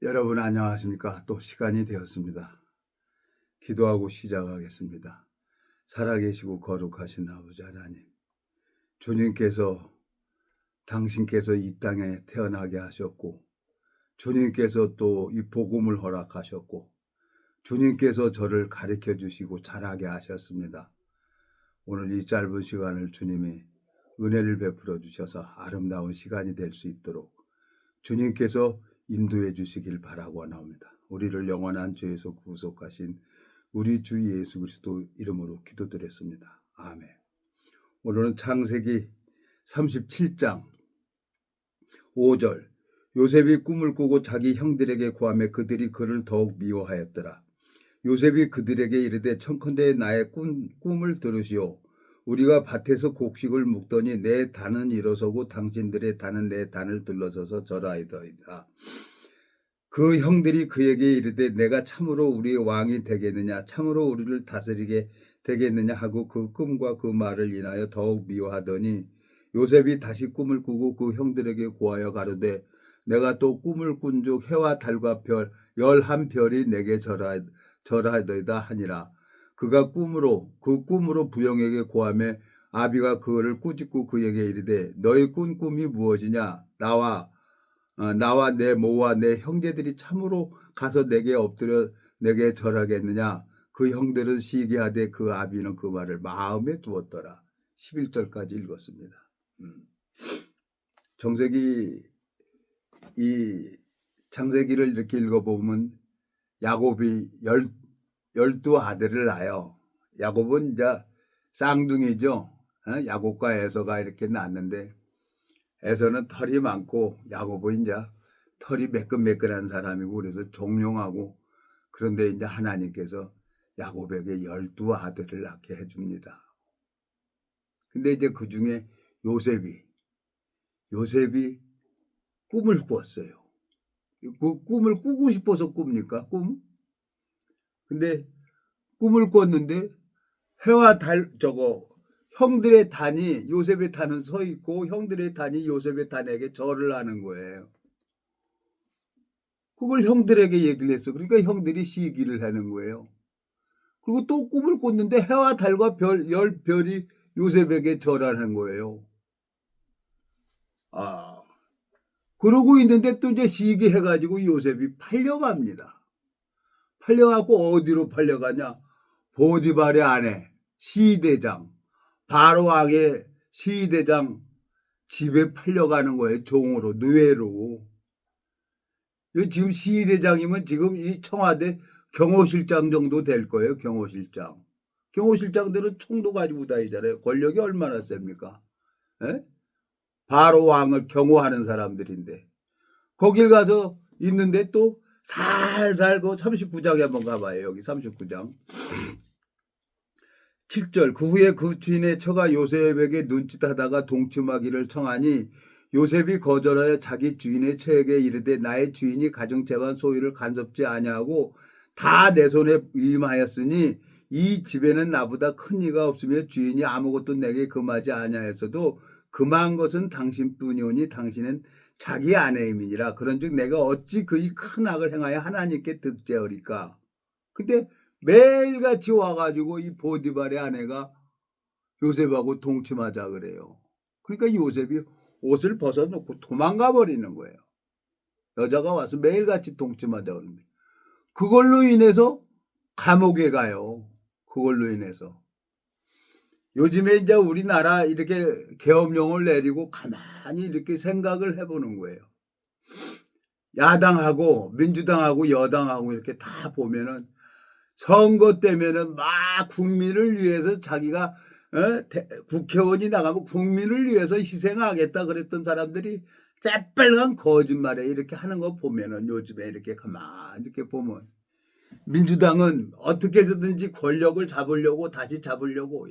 여러분 안녕하십니까? 또 시간이 되었습니다. 기도하고 시작하겠습니다. 살아계시고 거룩하신 아버지 하나님, 주님께서 당신께서 이 땅에 태어나게 하셨고, 주님께서 또 이 복음을 허락하셨고, 주님께서 저를 가르쳐 주시고 자라게 하셨습니다. 오늘 이 짧은 시간을 주님이 은혜를 베풀어 주셔서 아름다운 시간이 될 수 있도록 주님께서 인도해 주시길 바라고 나옵니다. 우리를 영원한 죄에서 구속하신 우리 주 예수 그리스도 이름으로 기도드렸습니다. 아멘. 오늘은 창세기 37장 5절. 요셉이 꿈을 꾸고 자기 형들에게 구하매 그들이 그를 더욱 미워하였더라. 요셉이 그들에게 이르되 청컨대 나의 꿈을 들으시오. 우리가 밭에서 곡식을 묵더니 내 단은 일어서고 당신들의 단은 내 단을 들러서서 절하이더이다. 그 형들이 그에게 이르되 내가 참으로 우리의 왕이 되겠느냐, 참으로 우리를 다스리게 되겠느냐 하고 그 꿈과 그 말을 인하여 더욱 미워하더니 요셉이 다시 꿈을 꾸고 그 형들에게 고하여 가로되 내가 또 꿈을 꾼즉 해와 달과 별 11별이 내게 절하이더이다 하니라. 그가 그 꿈으로 부영에게 고하며 아비가 그를 꾸짖고 그에게 이르되 너희 꾼 꿈이 무엇이냐? 나와 내 모와 내 형제들이 참으로 가서 내게 엎드려 내게 절하겠느냐? 그 형들은 시기하되 그 아비는 그 말을 마음에 두었더라. 11절까지 읽었습니다. 이 창세기를 이렇게 읽어보면 야곱이 12 아들을 낳아요. 야곱은 이제 쌍둥이죠. 야곱과 에서가 이렇게 낳았는데 에서는 털이 많고 야곱은 이제 털이 매끈매끈한 사람이고 그래서 종용하고, 그런데 이제 하나님께서 야곱에게 12 아들을 낳게 해줍니다. 근데 이제 그 중에 요셉이 꿈을 꾸었어요. 그 꿈을 꾸고 싶어서 꿉니까? 근데 꿈을 꿨는데 해와 달 형들의 단이 요셉의 단은 서 있고 형들의 단이 요셉의 단에게 절을 하는 거예요. 그걸 형들에게 얘기를 했어. 그러니까 형들이 시기를 하는 거예요. 그리고 또 꿈을 꿨는데 해와 달과 별 10별이 요셉에게 절하는 거예요. 그러고 있는데 또 이제 시기해가지고 요셉이 팔려갑니다. 팔려가고 어디로 팔려가냐? 보디발의 아내 시대장, 바로 왕의 시대장 집에 팔려가는 거예요. 종으로, 노예로. 지금 시대장이면 지금 이 청와대 경호실장 정도 될 거예요. 경호실장. 경호실장들은 총도 가지고 다니잖아요. 권력이 얼마나 셉니까? 에? 바로 왕을 경호하는 사람들인데 거길 가서 있는데 또 살살 그 39장에 한번 가봐요. 여기 39장 7절. 그 후에 그 주인의 처가 요셉에게 눈짓하다가 동침하기를 청하니 요셉이 거절하여 자기 주인의 처에게 이르되 나의 주인이 가정재반 소유를 간섭지 아니하고 다 내 손에 위임하였으니 이 집에는 나보다 큰 이가 없으며 주인이 아무것도 내게 금하지 아니하였어도 금한 것은 당신뿐이오니 당신은 자기 아내임이니라. 그런즉 내가 어찌 그이 큰 악을 행하여 하나님께 득죄하리까. 근데 매일같이 와가지고 이 보디발의 아내가 요셉하고 동침하자 그래요. 그러니까 요셉이 옷을 벗어놓고 도망가 버리는 거예요. 여자가 와서 매일같이 동침하자 그러는데 그걸로 인해서 감옥에 가요. 그걸로 인해서. 요즘에 이제 우리나라 이렇게 계엄령을 내리고 가만히 이렇게 생각을 해보는 거예요. 야당하고 민주당하고 여당하고 이렇게 다 보면은 선거 때면은 막 국민을 위해서 자기가 국회의원이 나가면 국민을 위해서 희생하겠다 그랬던 사람들이 새빨간 거짓말에 이렇게 하는 거 보면은 요즘에 이렇게 가만히 이렇게 보면 민주당은 어떻게 해서든지 권력을 잡으려고 다시 잡으려고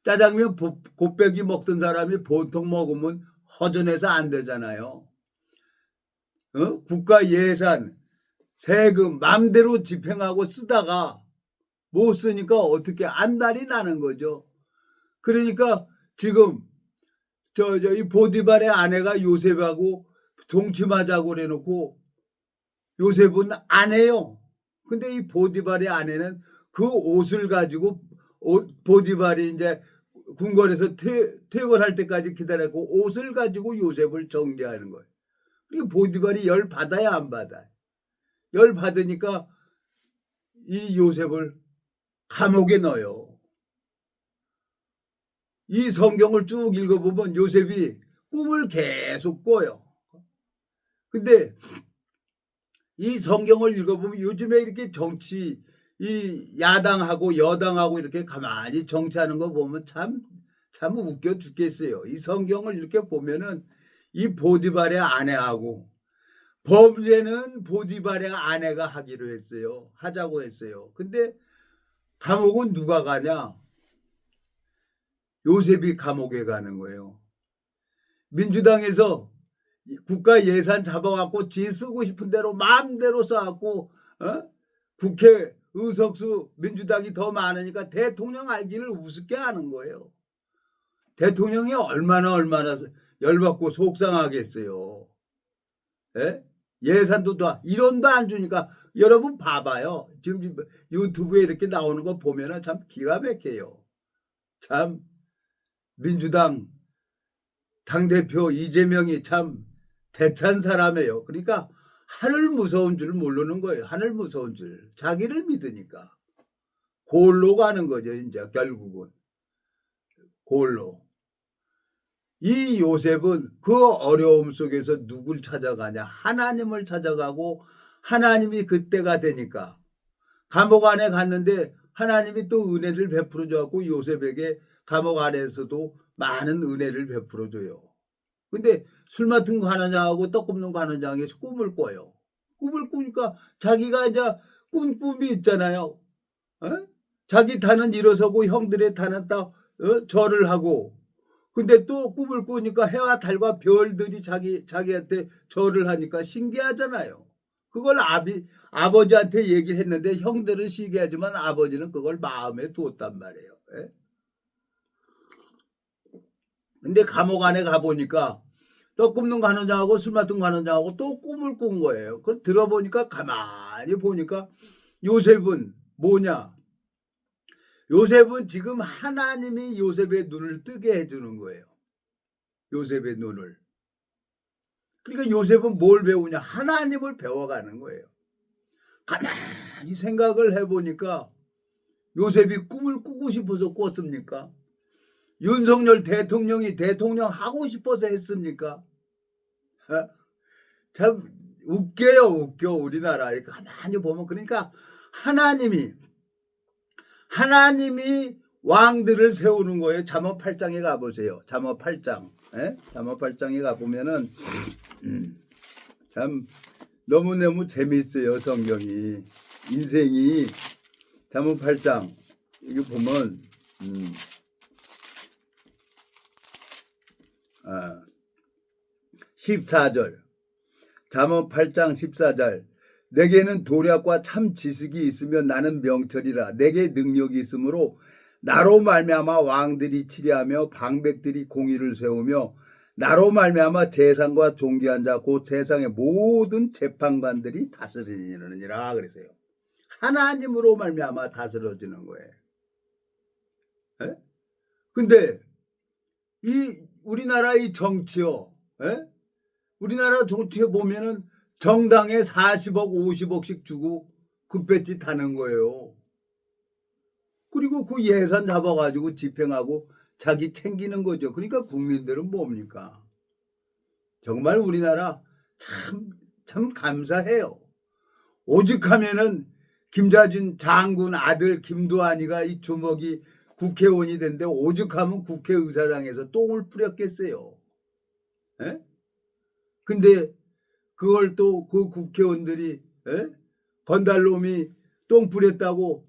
짜장면 곱빼기 먹던 사람이 보통 먹으면 허전해서 안 되잖아요. 국가 예산 세금 마음대로 집행하고 쓰다가 못 쓰니까 어떻게 안달이 나는 거죠. 그러니까 지금 이 보디발의 아내가 요셉하고 동침하자고 그래놓고 요셉은 아내요. 근데 이 보디발의 아내는 그 옷을 가지고 보디발이 이제 궁궐에서 퇴원할 때까지 기다렸고 옷을 가지고 요셉을 정죄하는 거예요. 그리고 보디발이 열 받아야 안 받아요. 열 받으니까 이 요셉을 감옥에 넣어요. 이 성경을 쭉 읽어보면 요셉이 꿈을 계속 꿔요. 근데 이 성경을 읽어보면 요즘에 이렇게 정치, 이 야당하고 여당하고 이렇게 가만히 정치하는 거 보면 참 웃겨 죽겠어요. 이 성경을 이렇게 보면은 이 보디발의 아내하고 범죄는 보디발의 아내가 하기로 했어요. 하자고 했어요. 근데 감옥은 누가 가냐? 요셉이 감옥에 가는 거예요. 민주당에서 국가 예산 잡아갖고 지 쓰고 싶은 대로 마음대로 써갖고 국회 의석수 민주당이 더 많으니까 대통령 알기를 우습게 하는 거예요. 대통령이 얼마나 열받고 속상하겠어요. 예? 예산도 더 1원도 안 주니까 여러분 봐봐요. 지금 유튜브에 이렇게 나오는 거 보면은 참 기가 막혀요. 참 민주당 당대표 이재명이 참 대찬 사람이에요. 그러니까 하늘 무서운 줄 모르는 거예요. 하늘 무서운 줄. 자기를 믿으니까. 골로 가는 거죠. 이제 결국은. 골로. 이 요셉은 그 어려움 속에서 누굴 찾아가냐. 하나님을 찾아가고 하나님이 그때가 되니까 감옥 안에 갔는데 하나님이 또 은혜를 베풀어 줘갖고 요셉에게 감옥 안에서도 많은 은혜를 베풀어 줘요. 근데 술 맡은 거 하느냐 하고 떡 굽는 거 하느냐 해서 꿈을 꿔요. 꿈을 꾸니까 자기가 이제 꾼 꿈이 있잖아요. 자기 탄은 일어서고 형들의 탄은 딱 절을 하고 근데 또 꿈을 꾸니까 해와 달과 별들이 자기한테 절을 하니까 신기하잖아요. 그걸 아버지한테 얘기를 했는데 형들은 시기하지만 아버지는 그걸 마음에 두었단 말이에요. 예? 근데 감옥 안에 가보니까 떡 굽는 거 하느냐 하고 술 맡은 거 하느냐 하고 또 꿈을 꾼 거예요. 그걸 들어보니까 가만히 보니까 요셉은 뭐냐? 요셉은 지금 하나님이 요셉의 눈을 뜨게 해주는 거예요. 요셉의 눈을. 그러니까 요셉은 뭘 배우냐? 하나님을 배워가는 거예요. 가만히 생각을 해보니까 요셉이 꿈을 꾸고 싶어서 꿨습니까? 윤석열 대통령이 대통령 하고 싶어서 했습니까? 참 웃겨요. 웃겨. 우리나라 이렇게 가만히 보면 그러니까 하나님이 왕들을 세우는 거예요. 잠언 8장에 가보세요. 잠언 8장. 잠언 8장에 가보면은 참 너무너무 재미있어요. 성경이. 인생이 잠언 8장 이거 보면 14절 잠언 8장 14절 내게는 도략과 참 지식이 있으면 나는 명철이라 내게 능력이 있으므로 나로 말미암아 왕들이 치리하며 방백들이 공의를 세우며 나로 말미암아 재상과 존귀한 자 곧 세상의 모든 재판관들이 다스리느니라 그랬어요. 하나님으로 말미암아 다스려지는 거예요. 근데 이 우리나라 이 정치요. 우리나라 정치에 보면은 정당에 40억 50억씩 주고 급배지 타는 거예요. 그리고 그 예산 잡아가지고 집행하고 자기 챙기는 거죠. 그러니까 국민들은 뭡니까? 정말 우리나라 참 감사해요. 오직하면은 김자진 장군 아들 김두한이가 이 주먹이 국회의원이 됐는데 오죽하면 국회의사당에서 똥을 뿌렸겠어요. 근데 그걸 또 그 국회의원들이 건달놈이 똥 뿌렸다고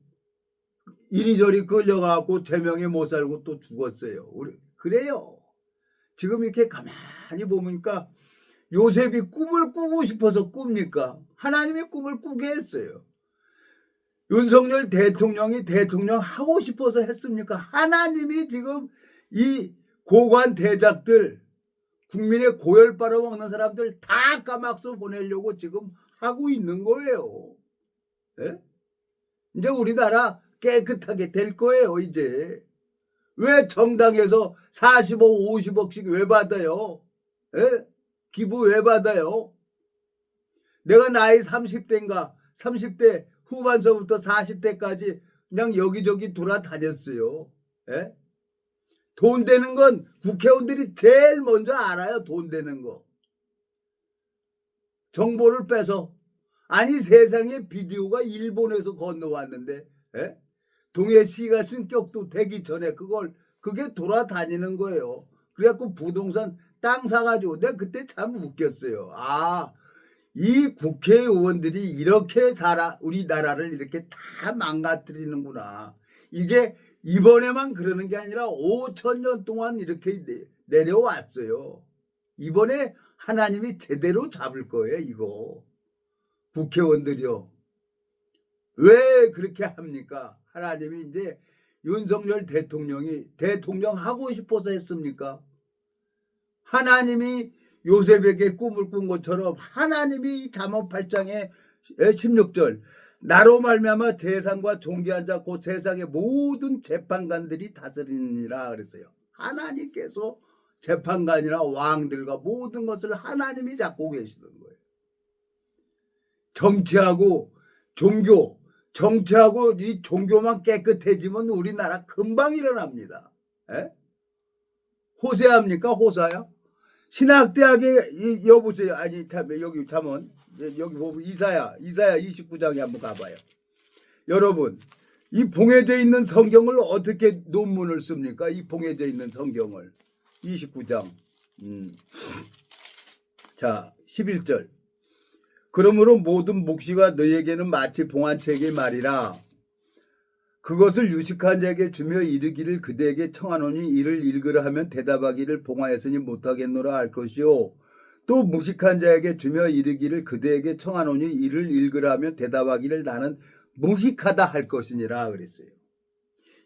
이리저리 끌려가고 제명에 못 살고 또 죽었어요. 그래요. 지금 이렇게 가만히 보니까 요셉이 꿈을 꾸고 싶어서 꿉니까? 하나님이 꿈을 꾸게 했어요. 윤석열 대통령이 대통령 하고 싶어서 했습니까? 하나님이 지금 이 고관 대작들 국민의 고열 빨아먹는 사람들 다 까막서 보내려고 지금 하고 있는 거예요. 예? 이제 우리나라 깨끗하게 될 거예요, 이제. 왜 정당에서 40억, 50억씩 왜 받아요? 예? 기부 왜 받아요? 내가 나이 30대인가 30대 후반서부터 40대까지 그냥 여기저기 돌아다녔어요. 예? 돈 되는 건 국회의원들이 제일 먼저 알아요. 돈 되는 거. 정보를 빼서. 아니 세상에 비디오가 일본에서 건너왔는데 예? 동해시가 승격도 되기 전에 그게 돌아다니는 거예요. 그래갖고 부동산 땅 사가지고 내가 그때 참 웃겼어요. 아, 이 국회의원들이 이렇게 우리나라를 이렇게 다 망가뜨리는구나. 이게 이번에만 그러는 게 아니라 5천 년 동안 이렇게 내려왔어요. 이번에 하나님이 제대로 잡을 거예요, 이거. 국회의원들이요. 왜 그렇게 합니까? 하나님이 이제 윤석열 대통령이 대통령 하고 싶어서 했습니까? 하나님이 요셉에게 꿈을 꾼 것처럼 하나님이 잠언 8장의 16절 나로 말미암아 세상과 존귀한 자 곧 세상의 모든 재판관들이 다스리니라 그랬어요. 하나님께서 재판관이나 왕들과 모든 것을 하나님이 잡고 계시는 거예요. 정치하고 이 종교만 깨끗해지면 우리나라 금방 일어납니다. 에? 호세아입니까? 호사야? 신학대학에 여보세요. 아니 여기 잠언 여기 보면 이사야 29장에 한번 가봐요. 여러분 이 봉해져 있는 성경을 어떻게 논문을 씁니까? 이 봉해져 있는 성경을 29장 자 11절 그러므로 모든 묵시가 너희에게는 마치 봉한책의 말이라 그것을 유식한 자에게 주며 이르기를 그대에게 청하노니 이를 읽으라 하면 대답하기를 봉하였으니 못하겠노라 할 것이요 또 무식한 자에게 주며 이르기를 그대에게 청하노니 이를 읽으라 하면 대답하기를 나는 무식하다 할 것이니라 그랬어요.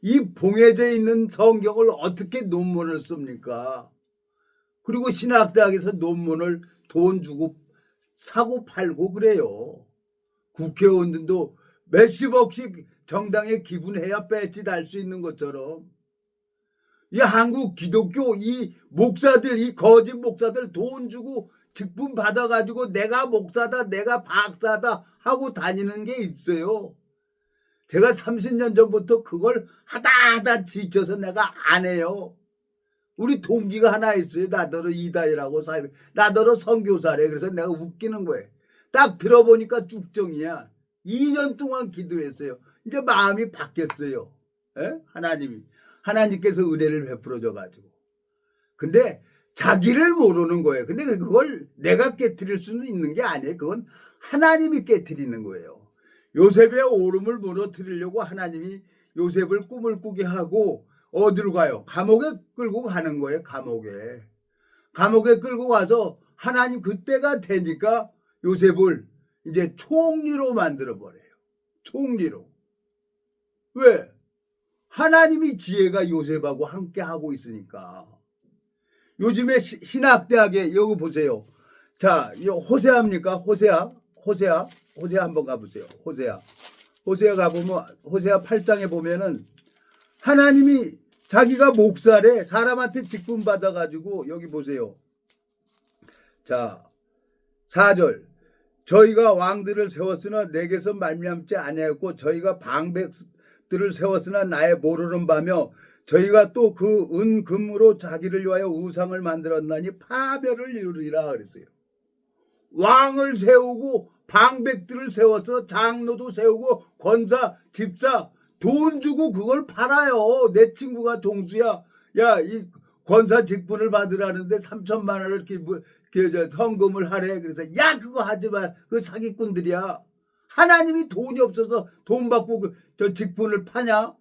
이 봉해져 있는 성경을 어떻게 논문을 씁니까? 그리고 신학대학에서 논문을 돈 주고 사고 팔고 그래요. 국회의원들도 몇십억씩 정당에 기부해야 배지 달 수 있는 것처럼 이 한국 기독교 이 목사들 이 거짓 목사들 돈 주고 직분 받아가지고 내가 목사다 내가 박사다 하고 다니는 게 있어요. 제가 30년 전부터 그걸 하다 지쳐서 내가 안 해요. 우리 동기가 하나 있어요. 나더러 이다희라고 나더러 선교사래. 그래서 내가 웃기는 거예요. 딱 들어보니까 쭉정이야. 2년 동안 기도했어요. 이제 마음이 바뀌었어요. 에? 하나님께서 은혜를 베풀어 줘가지고. 근데 자기를 모르는 거예요. 근데 그걸 내가 깨트릴 수는 있는 게 아니에요. 그건 하나님이 깨트리는 거예요. 요셉의 오름을 무너뜨리려고 하나님이 요셉을 꿈을 꾸게 하고 어디로 가요? 감옥에 끌고 가는 거예요. 감옥에 끌고 가서 하나님 그때가 되니까 요셉을 이제 총리로 만들어 버려요. 총리로. 왜? 하나님이 지혜가 요셉하고 함께 하고 있으니까. 요즘에 신학대학에 여기 보세요. 자, 호세아입니까? 호세아 한번 가보세요. 호세아 가보면 호세아 8장에 보면은 하나님이 자기가 목사래 사람한테 직분 받아가지고 여기 보세요. 자 4절 저희가 왕들을 세웠으나 내게서 말미암지 아니하였고 저희가 방백들을 세웠으나 나의 모르는 바며 저희가 또 그 은금으로 자기를 위하여 우상을 만들었나니 파멸을 이루리라 그랬어요. 왕을 세우고 방백들을 세워서 장로도 세우고 권사 집사 돈 주고 그걸 팔아요. 내 친구가 종수야. 야, 이 권사 직분을 받으라는데 3천만 원을 성금을 하래. 그래서 야 그거 하지 마. 그 사기꾼들이야. 하나님이 돈이 없어서 돈 받고 저 직분을 파냐?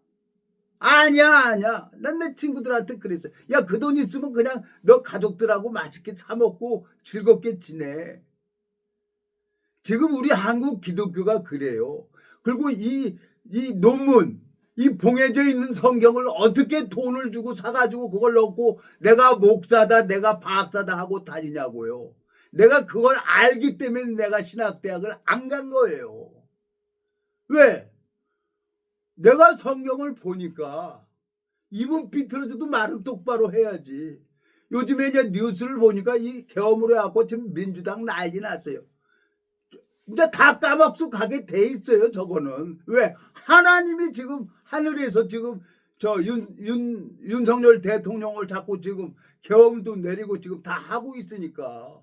아니야. 난 내 친구들한테 그랬어. 야 그 돈 있으면 그냥 너 가족들하고 맛있게 사 먹고 즐겁게 지내. 지금 우리 한국 기독교가 그래요. 그리고 이 논문, 이 봉해져 있는 성경을 어떻게 돈을 주고 사가지고 그걸 넣고 내가 목사다, 내가 박사다 하고 다니냐고요. 내가 그걸 알기 때문에 내가 신학대학을 안 간 거예요. 왜? 내가 성경을 보니까 입은 비틀어져도 말은 똑바로 해야지. 요즘에 이제 뉴스를 보니까 이 계엄으로 해갖고 지금 민주당 난리 났어요. 이제 다 까먹고 가게 돼 있어요, 저거는. 왜? 하나님이 지금 하늘에서 지금 윤석열 대통령을 자꾸 지금 계엄도 내리고 지금 다 하고 있으니까.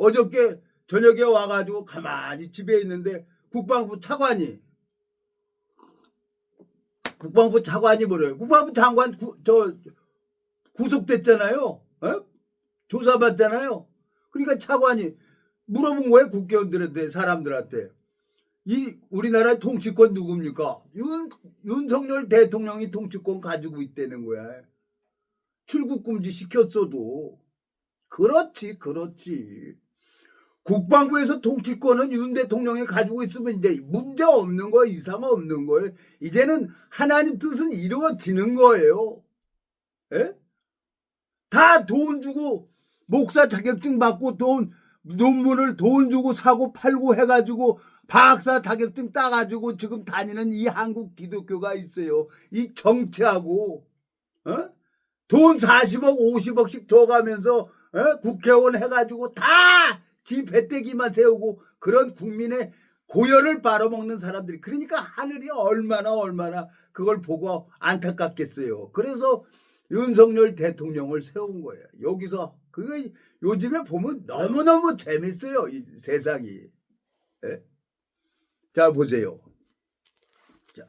어저께 저녁에 와가지고 가만히 집에 있는데 국방부 차관이 뭐래요? 국방부 장관 구속됐잖아요. 에? 조사받잖아요. 그러니까 차관이 물어본 거예요. 국회의원들한테, 사람들한테. 이 우리나라 통치권 누굽니까? 윤석열 대통령이 통치권 가지고 있다는 거야. 출국 금지 시켰어도. 그렇지. 국방부에서 통치권은 윤 대통령이 가지고 있으면 이제 문제 없는 거예요. 이상 없는 거예요. 이제는 하나님 뜻은 이루어지는 거예요. 에? 다 돈 주고 목사 자격증 받고 논문을 돈 주고 사고 팔고 해가지고 박사 자격증 따가지고 지금 다니는 이 한국 기독교가 있어요. 이 정치하고 돈 40억 50억씩 줘가면서 국회의원 해가지고 다 지 배때기만 세우고 그런 국민의 고열을 빨아먹는 사람들이, 그러니까 하늘이 얼마나 그걸 보고 안타깝겠어요. 그래서 윤석열 대통령을 세운 거예요. 여기서 그거 요즘에 보면 너무너무 재밌어요. 이 세상이. 예? 자, 보세요. 자,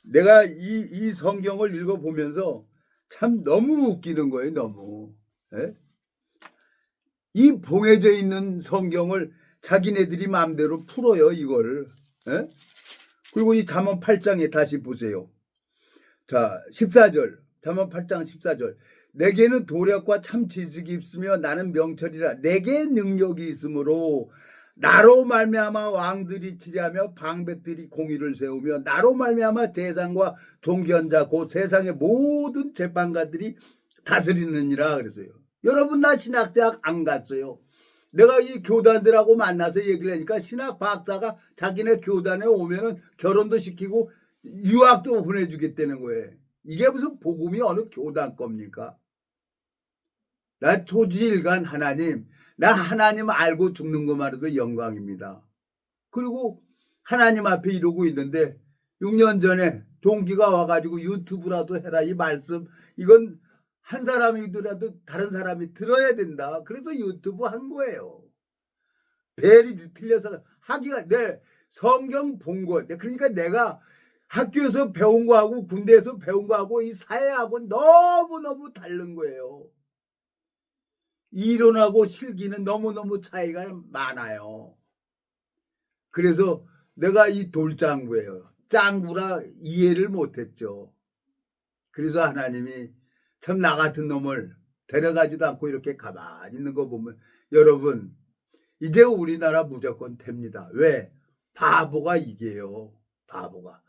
내가 이 성경을 읽어보면서 참 너무 웃기는 거예요. 너무. 예? 이 봉해져 있는 성경을 자기네들이 마음대로 풀어요. 이거를. 예? 그리고 이 잠언 8장에 다시 보세요. 자, 14절. 잠언 8장 14절. 내게는 도력과 참 지식이 있으며 나는 명철이라. 내게 능력이 있으므로 나로 말미암아 왕들이 치리하며 방백들이 공의를 세우며 나로 말미암아 재상과 종견자 곧 세상의 모든 재판관들이 다스리느니라 그랬어요. 여러분, 나 신학대학 안 갔어요. 내가 이 교단들하고 만나서 얘기를 하니까 신학 박사가 자기네 교단에 오면은 결혼도 시키고 유학도 보내주겠다는 거예요. 이게 무슨 복음이 어느 교단 겁니까? 나 초지일간 하나님, 나 하나님 알고 죽는 것만으로도 영광입니다. 그리고 하나님 앞에 이러고 있는데 6년 전에 동기가 와가지고 유튜브라도 해라 이 말씀, 이건 한 사람이더라도 다른 사람이 들어야 된다. 그래서 유튜브 한 거예요. 벨이 틀려서 하기가, 내 성경 본 거. 그러니까 내가 학교에서 배운 거하고 군대에서 배운 거하고 이 사회하고 너무너무 다른 거예요. 이론하고 실기는 너무너무 차이가 많아요. 그래서 내가 이 돌짱구예요. 짱구라 이해를 못했죠. 그래서 하나님이 참 나 같은 놈을 데려가지도 않고 이렇게 가만히 있는 거 보면, 여러분, 이제 우리나라 무조건 됩니다. 왜? 바보가 이게요. 바보가.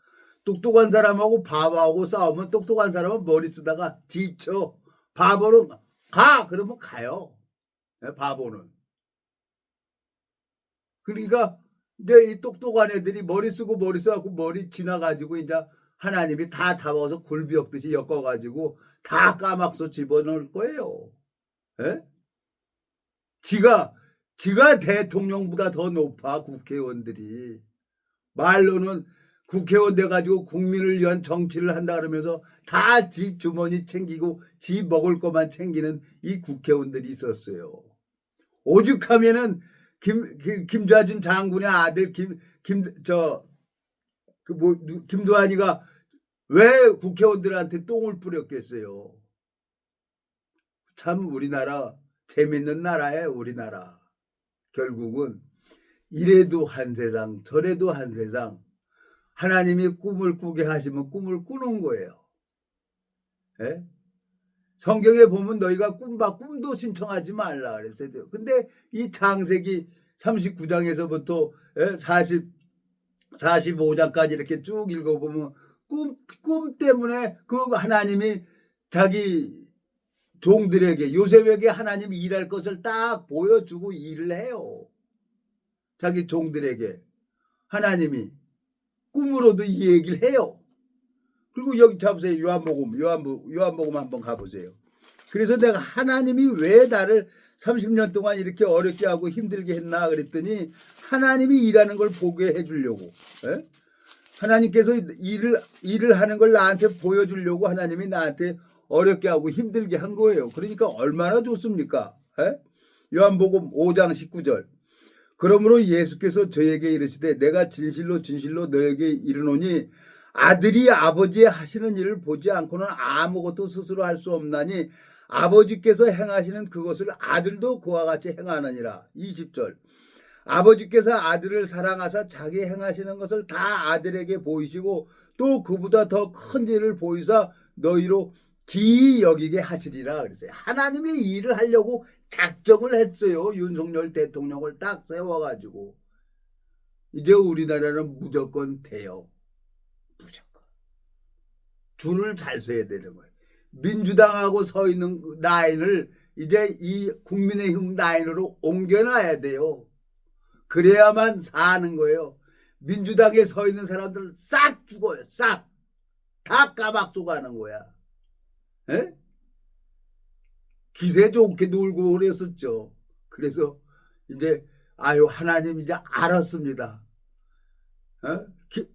똑똑한 사람하고 바보하고 싸우면 똑똑한 사람은 머리 쓰다가 지쳐. 바보는 가! 그러면 가요. 바보는. 그러니까 이제 이 똑똑한 애들이 머리 쓰고 머리 써갖고 머리 지나가지고 이제 하나님이 다 잡아서 굴비 엮듯이 엮어가지고 다 까막서 집어넣을 거예요. 에? 지가 대통령보다 더 높아. 국회의원들이 말로는 국회의원 돼가지고 국민을 위한 정치를 한다 그러면서 다 지 주머니 챙기고 지 먹을 것만 챙기는 이 국회의원들이 있었어요. 오죽하면은 김좌준 장군의 아들 김두한이가 왜 국회의원들한테 똥을 뿌렸겠어요. 참 우리나라 재밌는 나라예요. 우리나라. 결국은 이래도 한 세상 저래도 한 세상, 하나님이 꿈을 꾸게 하시면 꿈을 꾸는 거예요. 에? 성경에 보면 너희가 꿈도 신청하지 말라 그랬어요. 근데 이 창세기 39장에서부터 45장까지 이렇게 쭉 읽어보면 꿈 때문에 그 하나님이 자기 종들에게 요셉에게 하나님이 일할 것을 딱 보여주고 일을 해요. 자기 종들에게 하나님이 꿈으로도 이 얘기를 해요. 그리고 여기 잡으세요. 요한복음 한번 가보세요. 그래서 내가 하나님이 왜 나를 30년 동안 이렇게 어렵게 하고 힘들게 했나 그랬더니 하나님이 일하는 걸 보게 해주려고. 에? 하나님께서 일을 하는 걸 나한테 보여주려고 하나님이 나한테 어렵게 하고 힘들게 한 거예요. 그러니까 얼마나 좋습니까? 에? 요한복음 5장 19절. 그러므로 예수께서 저에게 이르시되 내가 진실로 진실로 너에게 이르노니 아들이 아버지의 하시는 일을 보지 않고는 아무것도 스스로 할 수 없나니 아버지께서 행하시는 그것을 아들도 그와 같이 행하느니라. 20절. 아버지께서 아들을 사랑하사 자기 행하시는 것을 다 아들에게 보이시고 또 그보다 더 큰 일을 보이사 너희로 기이 여기게 하시리라 그랬어요. 하나님이 일을 하려고 작정을 했어요. 윤석열 대통령을 딱 세워가지고 이제 우리나라는 무조건 돼요. 무조건. 줄을 잘 서야 되는 거예요. 민주당하고 서 있는 라인을 이제 이 국민의힘 라인으로 옮겨놔야 돼요. 그래야만 사는 거예요. 민주당에 서 있는 사람들 싹 죽어요. 싹. 다 까박쏘 가는 거야. 에? 기세 좋게 놀고 그랬었죠. 그래서 이제 아유 하나님 이제 알았습니다.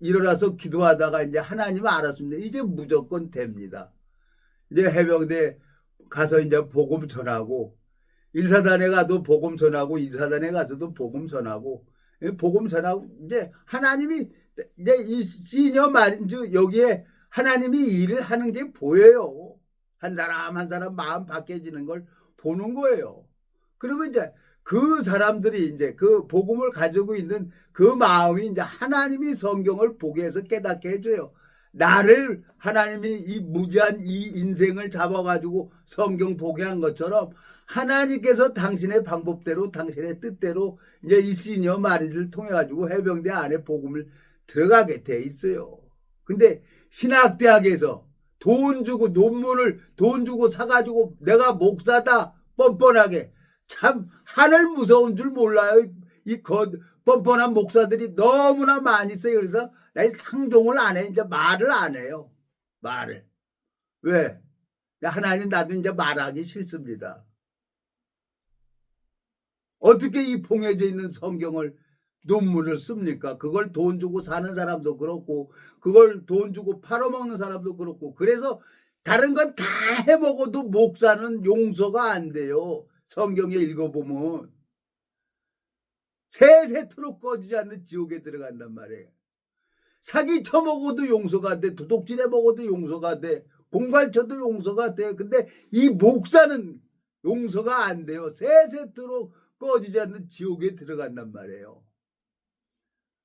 일어나서 기도하다가 이제 하나님 알았습니다. 이제 무조건 됩니다. 이제 해병대 가서 이제 복음 전하고 1사단에 가도 복음 전하고 2사단에 가서도 복음 전하고 복음 전하고 이제 하나님이 이제 이 시니어 마린즈 여기에 하나님이 일을 하는 게 보여요. 한 사람 한 사람 마음 바뀌어지는 걸 보는 거예요. 그러면 이제 그 사람들이 이제 그 복음을 가지고 있는 그 마음이 이제 하나님이 성경을 보게 해서 깨닫게 해줘요. 나를 하나님이 이 무지한 이 인생을 잡아가지고 성경 보게 한 것처럼 하나님께서 당신의 방법대로 당신의 뜻대로 이제 이 시니어 마리를 통해 가지고 해병대 안에 복음을 들어가게 돼 있어요. 근데 신학대학에서 돈 주고 논문을 돈 주고 사가지고 내가 목사다 뻔뻔하게 참 하늘 무서운 줄 몰라요. 이 뻔뻔한 목사들이 너무나 많이 있어요. 그래서 나 상종을 안 해. 이제 말을 안 해요. 말을. 왜? 하나님 나도 이제 말하기 싫습니다. 어떻게 이 봉해져 있는 성경을 논문을 씁니까? 그걸 돈 주고 사는 사람도 그렇고 그걸 돈 주고 팔아먹는 사람도 그렇고 그래서 다른 건 다 해먹어도 목사는 용서가 안 돼요. 성경에 읽어보면 세세토록 꺼지지 않는 지옥에 들어간단 말이에요. 사기 쳐먹어도 용서가 돼. 도둑질해 먹어도 용서가 돼. 공갈쳐도 용서가 돼. 근데 이 목사는 용서가 안 돼요. 세세토록 꺼지지 않는 지옥에 들어간단 말이에요.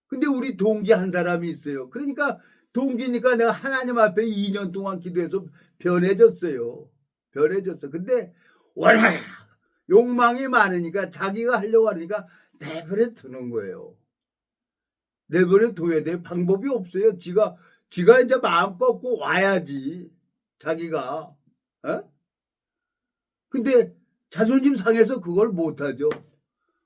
근데 우리 동기 한 사람이 있어요. 그러니까 동기니까 내가 하나님 앞에 2년 동안 기도해서 변해졌어요. 변해졌어. 근데 워낙 욕망이 많으니까 자기가 하려고 하니까 내버려 두는 거예요. 내버려 둬야 돼. 방법이 없어요. 지가 이제 마음 꺾고 와야지. 자기가. 어? 근데 자존심 상해서 그걸 못하죠.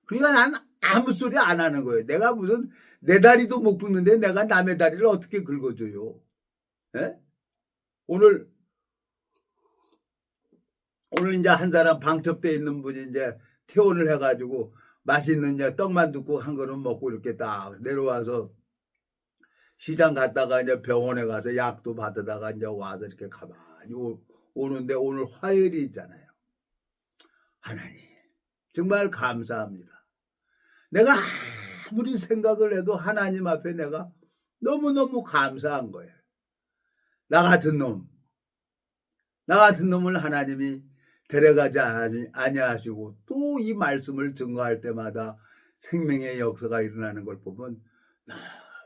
그러니까 난 아무 소리 안 하는 거예요. 내가 무슨 내 다리도 못 긁는데 내가 남의 다리를 어떻게 긁어줘요. 에? 오늘 이제 한 사람 방첩돼 있는 분이 이제 퇴원을 해가지고 맛있는 이제 떡만둣국 한 그릇 먹고 이렇게 딱 내려와서 시장 갔다가 이제 병원에 가서 약도 받으다가 이제 와서 이렇게 가만히 오는데 오늘 화요일이 있잖아요. 하나님 정말 감사합니다. 내가 아무리 생각을 해도 하나님 앞에 내가 너무너무 감사한 거예요. 나 같은 놈을 하나님이 데려가지 아니하시고 또 이 말씀을 증거할 때마다 생명의 역사가 일어나는 걸 보면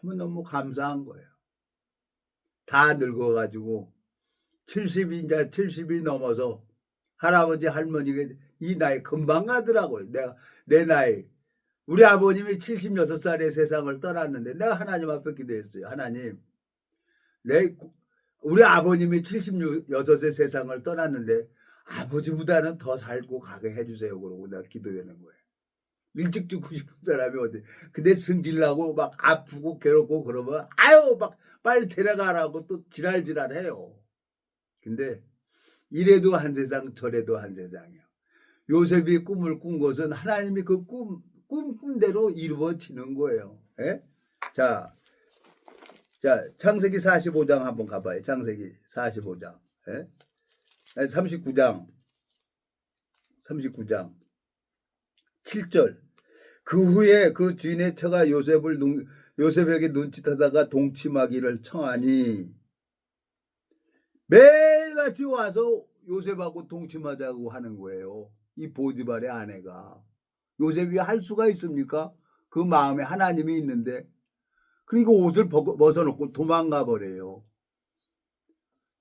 너무너무 감사한 거예요. 다 늙어가지고 70이 넘어서 할아버지 할머니가 이 나이 금방 가더라고요. 내 나이. 우리 아버님이 76살에 세상을 떠났는데 내가 하나님 앞에 기도했어요. 하나님, 우리 아버님이 76세 세상을 떠났는데 아버지보다는 더 살고 가게 해주세요. 그러고 내가 기도하는 거예요. 일찍 죽고 싶은 사람이 어디. 근데 승질나고 막 아프고 괴롭고 그러면 아유 막 빨리 데려가라고 또 지랄지랄해요. 근데 이래도 한 세상 저래도 한 세상이야. 요셉이 꿈을 꾼 것은 하나님이 그 꿈꾼 대로 이루어지는 거예요. 예? 자, 창세기 45장 한번 가봐요. 창세기 45장. 예? 39장 7절. 그 후에 그 주인의 처가 요셉에게 눈짓하다가 동침하기를 청하니 매일같이 와서 요셉하고 동침하자고 하는 거예요. 이 보디발의 아내가. 요셉이 할 수가 있습니까? 그 마음에 하나님이 있는데. 그러니까 옷을 벗어놓고 도망가 버려요.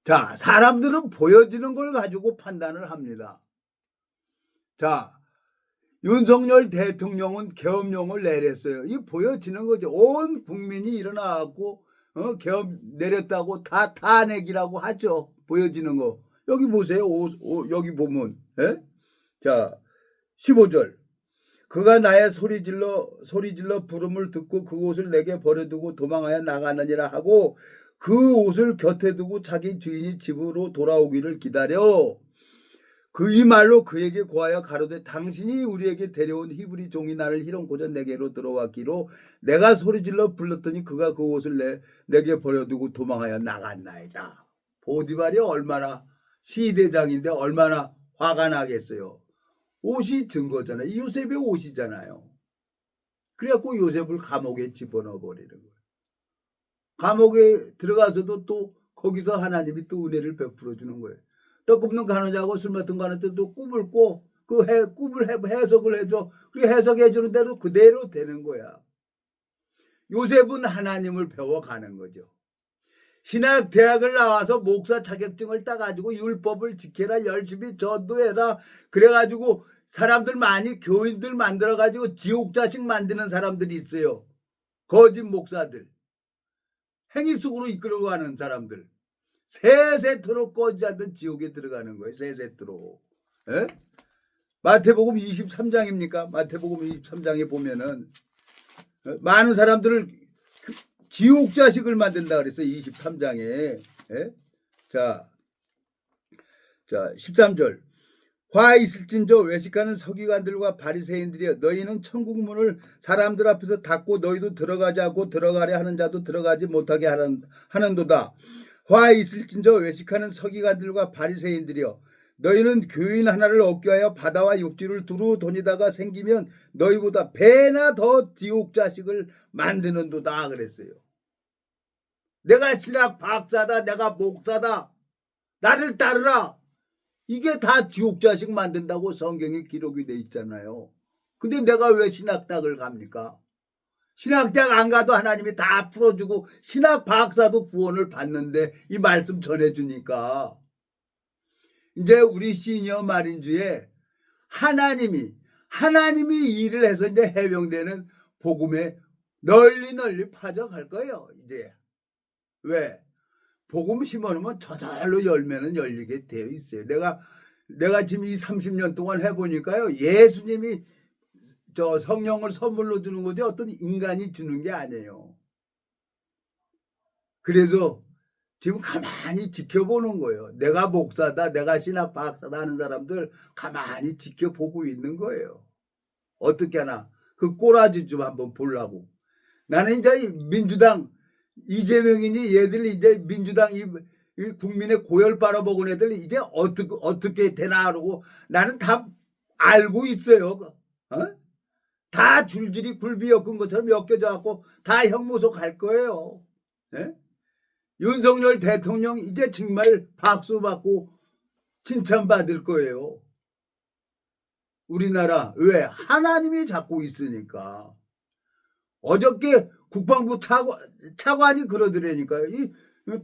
자, 사람들은 보여지는 걸 가지고 판단을 합니다. 자, 윤석열 대통령은 계엄령을 내렸어요. 이 보여지는 거죠. 온 국민이 일어나고 계엄 내렸다고 다 탄핵이라고 하죠. 보여지는 거. 여기 보세요. 여기 보면. 예? 자, 15절. 그가 나의 소리질러 부름을 듣고 그 옷을 내게 버려두고 도망하여 나가느니라 하고 그 옷을 곁에 두고 자기 주인이 집으로 돌아오기를 기다려. 그 이 말로 그에게 고하여 가로되 당신이 우리에게 데려온 히브리 종이 나를 희롱고자 내게로 들어왔기로 내가 소리질러 불렀더니 그가 그 옷을 내게 버려두고 도망하여 나갔나이다. 보디발이 얼마나 시대장인데 얼마나 화가 나겠어요. 옷이 증거잖아요. 요셉의 옷이잖아요. 그래갖고 요셉을 감옥에 집어넣어 버리는 거예요. 감옥에 들어가서도 또 거기서 하나님이 또 은혜를 베풀어 주는 거예요. 떡 굽는 간호자하고 술 맡은 간호자도 꿈을 꿔. 꿈을 해석을 해줘. 그리고 해석해 주는 대로 그대로 되는 거야. 요셉은 하나님을 배워가는 거죠. 신학 대학을 나와서 목사 자격증을 따가지고 율법을 지켜라, 열심히 전도해라. 그래가지고 사람들 많이 교인들 만들어가지고 지옥 자식 만드는 사람들이 있어요. 거짓 목사들. 행위 속으로 이끌고 가는 사람들. 세세토록 꺼지지 않는 지옥에 들어가는 거예요. 세세토록. 예? 마태복음 23장입니까? 마태복음 23장에 보면은 많은 사람들을 지옥 자식을 만든다 그랬어요. 23장에. 예? 자, 13절. 화 있을진저 외식하는 서기관들과 바리새인들이여 너희는 천국 문을 사람들 앞에서 닫고 너희도 들어가지 않고 들어가려 하는 자도 들어가지 못하게 하는도다. 화 있을진저 외식하는 서기관들과 바리새인들이여 너희는 교인 하나를 얻기 위하여 바다와 육지를 두루 다니다가 생기면 너희보다 배나 더 지옥 자식을 만드는도다 그랬어요. 내가 신학 박사다, 내가 목사다, 나를 따르라. 이게 다 지옥 자식 만든다고 성경에 기록이 돼 있잖아요. 근데 내가 왜 신학대학을 갑니까? 신학대학 안 가도 하나님이 다 풀어주고 신학 박사도 구원을 받는데 이 말씀 전해주니까 이제 우리 시니어 마린주에 하나님이 일을 해서 이제 해병대는 복음에 널리 퍼져갈 거예요. 이제 왜? 복음 심어놓으면 저절로 열매는 열리게 되어 있어요. 내가 지금 이 30년 동안 해보니까요. 예수님이 저 성령을 선물로 주는 거지 어떤 인간이 주는 게 아니에요. 그래서 지금 가만히 지켜보는 거예요. 내가 목사다, 내가 신학 박사다 하는 사람들 가만히 지켜보고 있는 거예요. 어떻게 하나 그 꼬라지 좀 한번 보려고. 나는 이제 민주당 이재명이니 얘들 이제 민주당 이 국민의 고열 빨아먹은 애들 이제 어떻게 되나 하고 나는 다 알고 있어요. 다 줄줄이 굴비 엮은 것처럼 엮여져 갖고 다 형무소 갈 거예요. 네? 윤석열 대통령 이제 정말 박수 받고 칭찬받을 거예요. 우리나라 왜? 하나님이 잡고 있으니까. 어저께 국방부 차관이 그러더라니까요. 이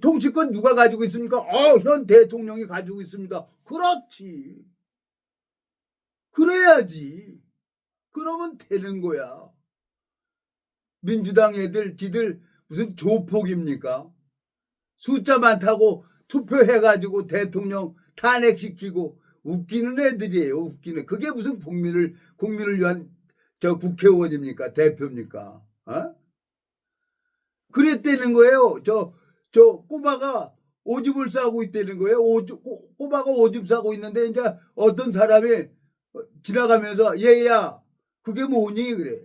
통치권 누가 가지고 있습니까? 현 대통령이 가지고 있습니다. 그렇지. 그래야지. 그러면 되는 거야. 민주당 애들 지들 무슨 조폭입니까? 숫자 많다고 투표해가지고 대통령 탄핵시키고 웃기는 애들이에요. 웃기는. 그게 무슨 국민을 위한 저 국회의원입니까? 대표입니까? 어? 그랬다는 거예요. 저 꼬마가 오줌을 싸고 있다는 거예요. 꼬마가 오줌 싸고 있는데 이제 어떤 사람이 지나가면서 얘야 그게 뭐니 그래.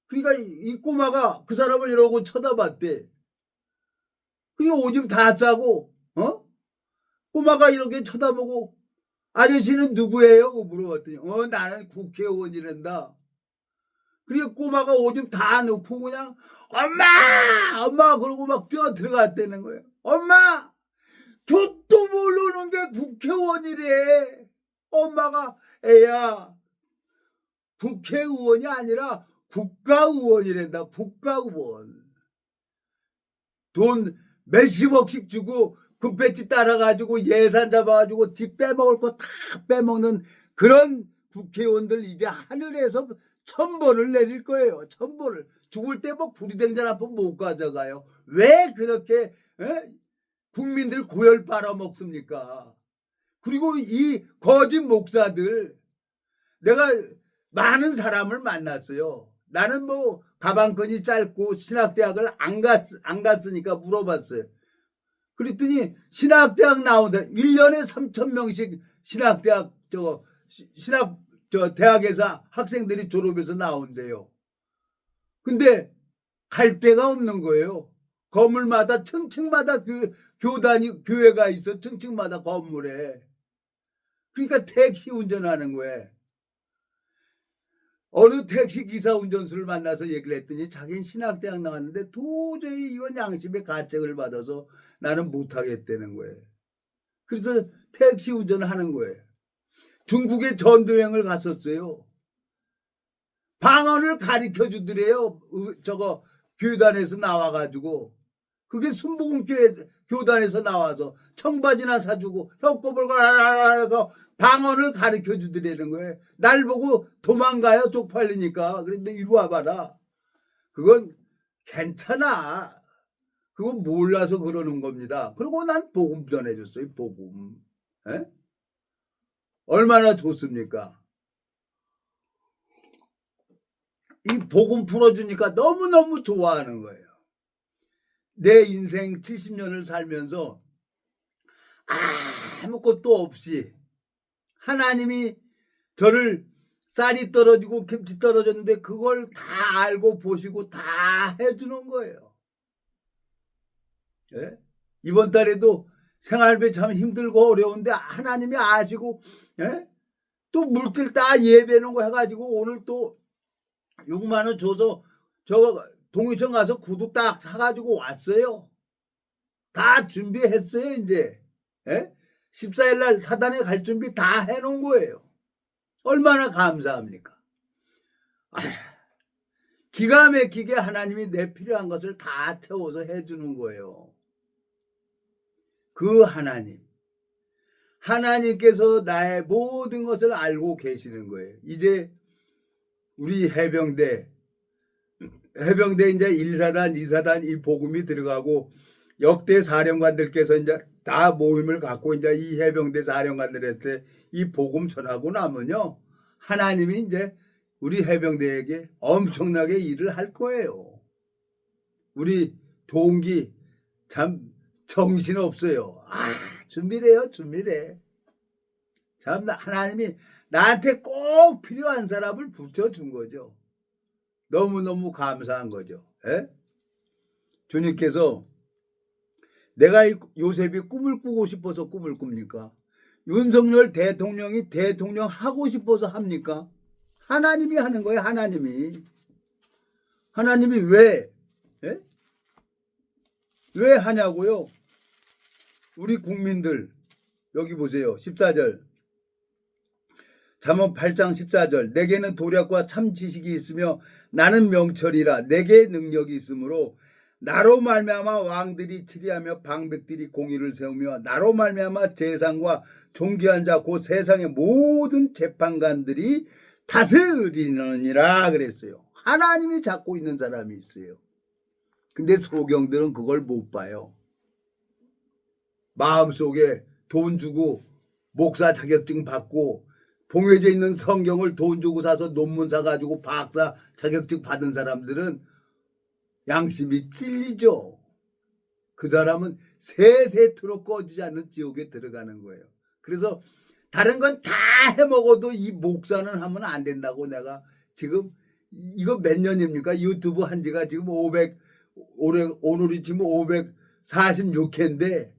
그러니까 이 꼬마가 그 사람을 이러고 쳐다봤대. 그리고 오줌 다 싸고 꼬마가 이렇게 쳐다보고 아저씨는 누구예요? 물어봤더니 나는 국회의원이란다. 그리고 꼬마가 오줌 다 넣고 그냥 엄마 그러고 막 뛰어 들어갔다는 거예요. 엄마 족도 모르는 게 국회의원이래. 엄마가 애야 국회의원이 아니라 국가의원이란다. 국가의원. 돈 몇십억씩 주고 금배지 따라가지고 예산 잡아가지고 집 빼먹을 거 다 빼먹는 그런 국회의원들 이제 하늘에서 천벌을 내릴 거예요. 천벌을. 죽을 때 뭐 구리댕전 한 번 못 가져가요. 왜 그렇게 국민들 고열 빨아먹습니까? 그리고 이 거짓 목사들 내가 많은 사람을 만났어요. 나는 뭐 가방끈이 짧고 신학대학을 안 갔으니까 물어봤어요. 그랬더니 신학대학 나온다. 1년에 3,000명씩 신학대학 대학에서 학생들이 졸업해서 나온대요. 근데 갈 데가 없는 거예요. 건물마다 층층마다 교회가 있어. 층층마다 건물에. 그러니까 택시 운전하는 거예요. 어느 택시 기사 운전수를 만나서 얘기를 했더니 자기는 신학대학 나왔는데 도저히 이건 양심의 가책을 받아서 나는 못하겠다는 거예요. 그래서 택시 운전을 하는 거예요. 중국에 전도여행을 갔었어요. 방언을 가르쳐 주더래요. 저거 교단에서 나와가지고. 그게 교단에서 나와서 청바지나 사주고 혀꼽을 가라고 방언을 가르쳐 주더라는 거예요. 날 보고 도망가요. 쪽팔리니까. 그런데 이리 와봐라. 그건 괜찮아. 그건 몰라서 그러는 겁니다. 그리고 난 복음 전해줬어요. 복음. 에? 얼마나 좋습니까? 이 복음 풀어주니까 너무너무 좋아하는 거예요. 내 인생 70년을 살면서 아무것도 없이 하나님이 저를 쌀이 떨어지고 김치 떨어졌는데 그걸 다 알고 보시고 다 해주는 거예요. 예? 이번 달에도 생활비 참 힘들고 어려운데 하나님이 아시고 또 물질 다 예배하는 거 해가지고 오늘 또 6만 원 줘서 저 동의청 가서 구두 딱 사가지고 왔어요. 다 준비했어요 이제. 14일 날 사단에 갈 준비 다 해놓은 거예요. 얼마나 감사합니까? 기가 막히게 하나님이 내 필요한 것을 다 채워서 해주는 거예요. 그 하나님께서 나의 모든 것을 알고 계시는 거예요. 이제 우리 해병대 이제 1사단, 2사단 이 복음이 들어가고 역대 사령관들께서 이제 다 모임을 갖고 이제 이 해병대 사령관들한테 이 복음 전하고 나면요. 하나님이 이제 우리 해병대에게 엄청나게 일을 할 거예요. 우리 동기 참 정신없어요. 준비래요. 참 하나님이 나한테 꼭 필요한 사람을 붙여준 거죠. 너무너무 감사한 거죠. 주님께서 내가 요셉이 꿈을 꾸고 싶어서 꿈을 꿉니까? 윤석열 대통령이 대통령 하고 싶어서 합니까? 하나님이 하는 거예요. 하나님이 왜 하냐고요? 우리 국민들 여기 보세요. 14절 잠언 8장 14절 내게는 도략과 참 지식이 있으며 나는 명철이라 내게 능력이 있으므로 나로 말미암아 왕들이 치리하며 방백들이 공의를 세우며 나로 말미암아 재상과 존귀한 자 곧 세상의 모든 재판관들이 다스리느니라 그랬어요. 하나님이 잡고 있는 사람이 있어요. 근데 소경들은 그걸 못 봐요. 마음속에 돈 주고 목사 자격증 받고 봉해져 있는 성경을 돈 주고 사서 논문 사가지고 박사 자격증 받은 사람들은 양심이 찔리죠. 그 사람은 세세토록 꺼지지 않는 지옥에 들어가는 거예요. 그래서 다른 건 다 해먹어도 이 목사는 하면 안 된다고 내가 지금 이거 몇 년입니까? 유튜브 한 지가 지금 오늘이 지금 546회인데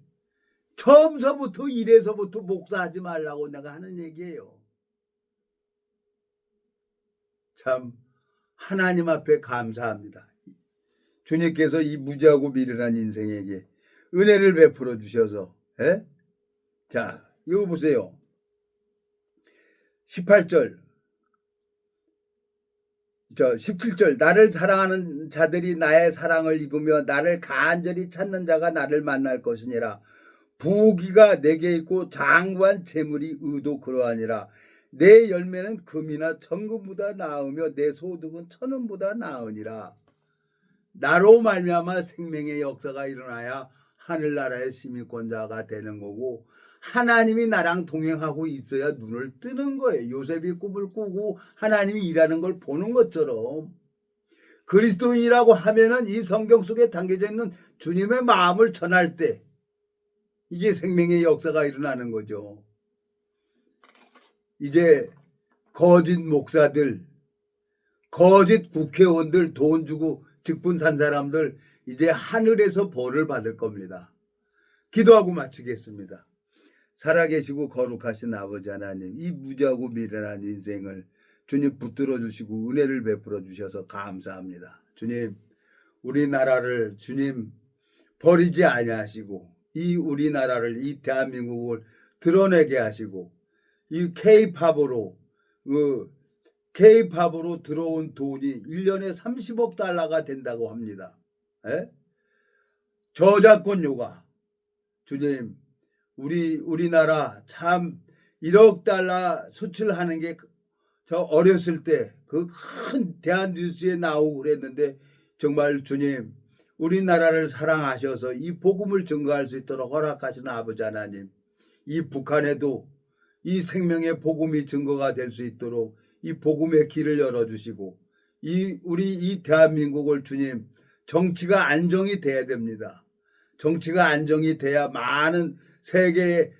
처음서부터 이래서부터 목사하지 말라고 내가 하는 얘기예요. 참 하나님 앞에 감사합니다. 주님께서 이 무지하고 미련한 인생에게 은혜를 베풀어 주셔서 자 이거 보세요. 18절 17절 나를 사랑하는 자들이 나의 사랑을 입으며 나를 간절히 찾는 자가 나를 만날 것이니라. 부귀가 내게 있고 장구한 재물이 의도 그러하니라. 내 열매는 금이나 정금보다 나으며 내 소득은 천원보다 나으니라. 나로 말미암아 생명의 역사가 일어나야 하늘나라의 시민권자가 되는 거고 하나님이 나랑 동행하고 있어야 눈을 뜨는 거예요. 요셉이 꿈을 꾸고 하나님이 일하는 걸 보는 것처럼 그리스도인이라고 하면은 이 성경 속에 담겨져 있는 주님의 마음을 전할 때 이게 생명의 역사가 일어나는 거죠. 이제 거짓 목사들, 거짓 국회의원들, 돈 주고 직분 산 사람들 이제 하늘에서 벌을 받을 겁니다. 기도하고 마치겠습니다. 살아계시고 거룩하신 아버지 하나님, 이 무지하고 미련한 인생을 주님 붙들어 주시고 은혜를 베풀어 주셔서 감사합니다. 주님, 우리나라를 주님 버리지 아니하시고 이 우리나라를 이 대한민국을 드러내게 하시고 이 K-팝으로 들어온 돈이 1년에 30억 달러가 된다고 합니다. 저작권 요가 주님 우리나라 참 1억 달러 수출하는 게 저 어렸을 때 그 큰 대한뉴스에 나오고 그랬는데 정말 주님 우리나라를 사랑하셔서 이 복음을 증거할 수 있도록 허락하시는 아버지 하나님, 이 북한에도 이 생명의 복음이 증거가 될 수 있도록 이 복음의 길을 열어주시고 우리 이 대한민국을 주님 정치가 안정이 돼야 됩니다. 정치가 안정이 돼야 많은 세계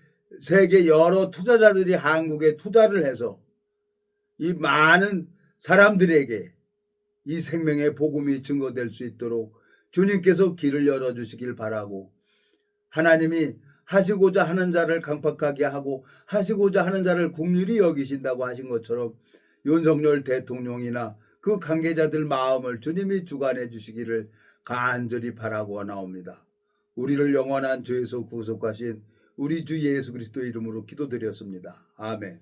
여러 투자자들이 한국에 투자를 해서 이 많은 사람들에게 이 생명의 복음이 증거될 수 있도록 주님께서 길을 열어주시길 바라고 하나님이 하시고자 하는 자를 강팍하게 하고 하시고자 하는 자를 긍휼히 여기신다고 하신 것처럼 윤석열 대통령이나 그 관계자들 마음을 주님이 주관해 주시기를 간절히 바라고 나옵니다. 우리를 영원한 죄에서 구속하신 우리 주 예수 그리스도의 이름으로 기도드렸습니다. 아멘.